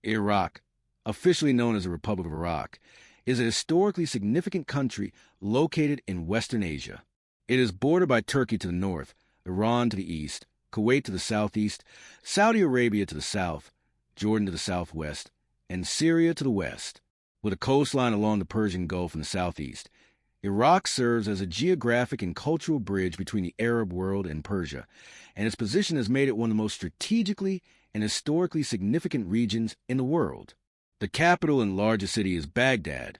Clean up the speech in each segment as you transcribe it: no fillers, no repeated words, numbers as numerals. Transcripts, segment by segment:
Iraq, officially known as the Republic of Iraq, is a historically significant country located in Western Asia. It is bordered by Turkey to the north, Iran to the east, Kuwait to the southeast, Saudi Arabia to the south, Jordan to the southwest, and Syria to the west. With a coastline along the Persian Gulf in the southeast, Iraq serves as a geographic and cultural bridge between the Arab world and Persia, and its position has made it one of the most strategically and historically significant regions in the world. The capital and largest city is Baghdad,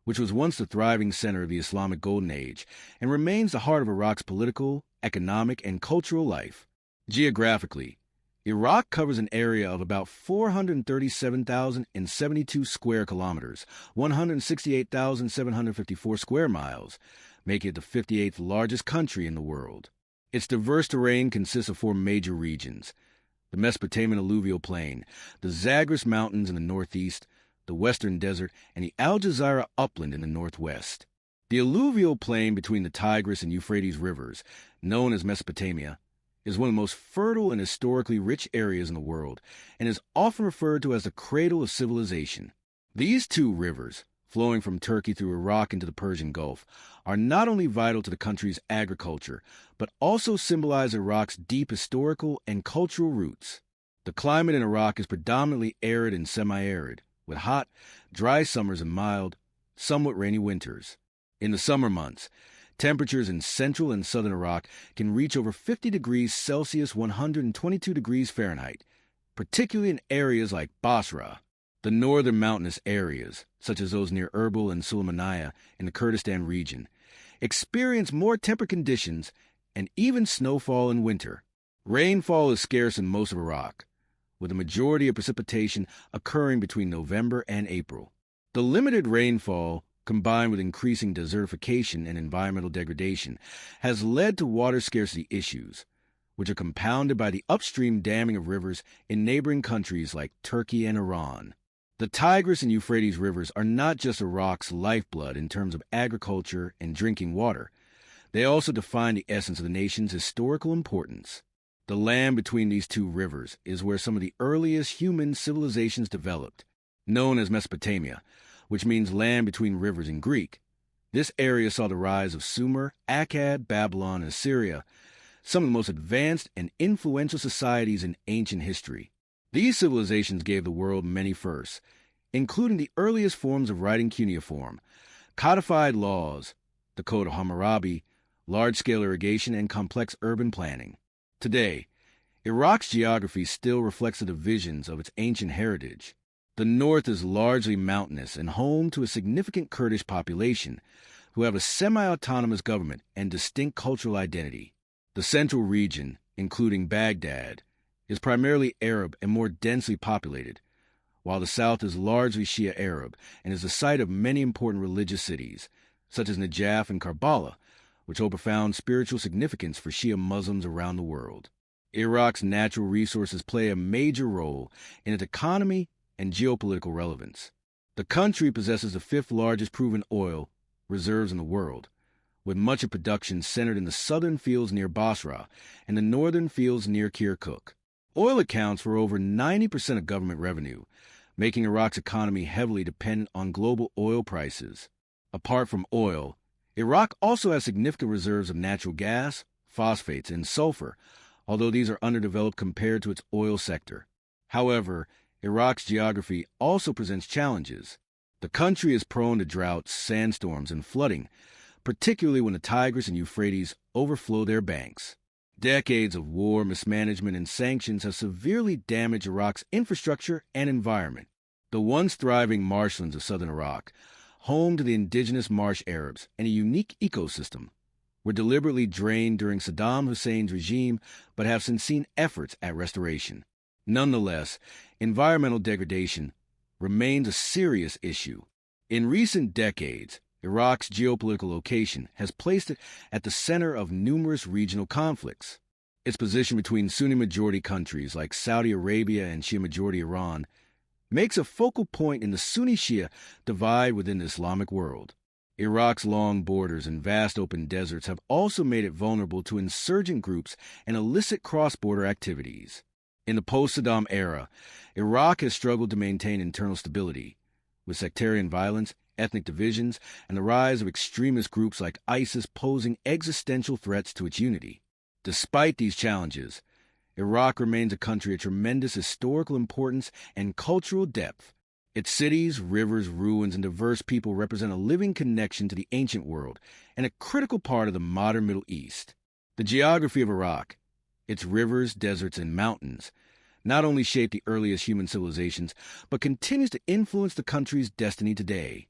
which was once the thriving center of the Islamic Golden Age and remains the heart of Iraq's political, economic, and cultural life. Geographically, Iraq covers an area of about 437,072 square kilometers, 168,754 square miles, making it the 58th largest country in the world. Its diverse terrain consists of four major regions: the Mesopotamian alluvial plain, the Zagros Mountains in the northeast, the Western Desert, and the Al Jazeera upland in the northwest. The alluvial plain between the Tigris and Euphrates rivers, known as Mesopotamia, is one of the most fertile and historically rich areas in the world, and is often referred to as the cradle of civilization. These two rivers, flowing from Turkey through Iraq into the Persian Gulf, are not only vital to the country's agriculture, but also symbolize Iraq's deep historical and cultural roots. The climate in Iraq is predominantly arid and semi-arid, with hot, dry summers and mild, somewhat rainy winters. In the summer months, temperatures in central and southern Iraq can reach over 50 degrees Celsius, 122 degrees Fahrenheit, particularly in areas like Basra. The northern mountainous areas, such as those near Erbil and Sulaymaniyah in the Kurdistan region, experience more temperate conditions and even snowfall in winter. Rainfall is scarce in most of Iraq, with a majority of precipitation occurring between November and April. The limited rainfall, combined with increasing desertification and environmental degradation, has led to water scarcity issues, which are compounded by the upstream damming of rivers in neighboring countries like Turkey and Iran. The Tigris and Euphrates rivers are not just Iraq's lifeblood in terms of agriculture and drinking water. They also define the essence of the nation's historical importance. The land between these two rivers is where some of the earliest human civilizations developed. Known as Mesopotamia, which means land between rivers in Greek, this area saw the rise of Sumer, Akkad, Babylon, and Assyria, some of the most advanced and influential societies in ancient history. These civilizations gave the world many firsts, including the earliest forms of writing cuneiform, codified laws, the Code of Hammurabi, large-scale irrigation, and complex urban planning. Today, Iraq's geography still reflects the divisions of its ancient heritage. The north is largely mountainous and home to a significant Kurdish population who have a semi-autonomous government and distinct cultural identity. The central region, including Baghdad, is primarily Arab and more densely populated, while the south is largely Shia Arab and is the site of many important religious cities, such as Najaf and Karbala, which hold profound spiritual significance for Shia Muslims around the world. Iraq's natural resources play a major role in its economy and geopolitical relevance. The country possesses the fifth largest proven oil reserves in the world, with much of production centered in the southern fields near Basra and the northern fields near Kirkuk. Oil accounts for over 90% of government revenue, making Iraq's economy heavily dependent on global oil prices. Apart from oil, Iraq also has significant reserves of natural gas, phosphates, and sulfur, although these are underdeveloped compared to its oil sector. However, Iraq's geography also presents challenges. The country is prone to droughts, sandstorms, and flooding, particularly when the Tigris and Euphrates overflow their banks. Decades of war, mismanagement, and sanctions have severely damaged Iraq's infrastructure and environment. The once thriving marshlands of southern Iraq, home to the indigenous marsh Arabs and a unique ecosystem, were deliberately drained during Saddam Hussein's regime but have since seen efforts at restoration. Nonetheless, environmental degradation remains a serious issue. In recent decades, Iraq's geopolitical location has placed it at the center of numerous regional conflicts. Its position between Sunni-majority countries like Saudi Arabia and Shia-majority Iran makes a focal point in the Sunni-Shia divide within the Islamic world. Iraq's long borders and vast open deserts have also made it vulnerable to insurgent groups and illicit cross-border activities. In the post-Saddam era, Iraq has struggled to maintain internal stability, with sectarian violence, ethnic divisions, and the rise of extremist groups like ISIS posing existential threats to its unity. Despite these challenges, Iraq remains a country of tremendous historical importance and cultural depth. Its cities, rivers, ruins, and diverse people represent a living connection to the ancient world and a critical part of the modern Middle East. The geography of Iraq, its rivers, deserts, and mountains, not only shaped the earliest human civilizations, but continues to influence the country's destiny today.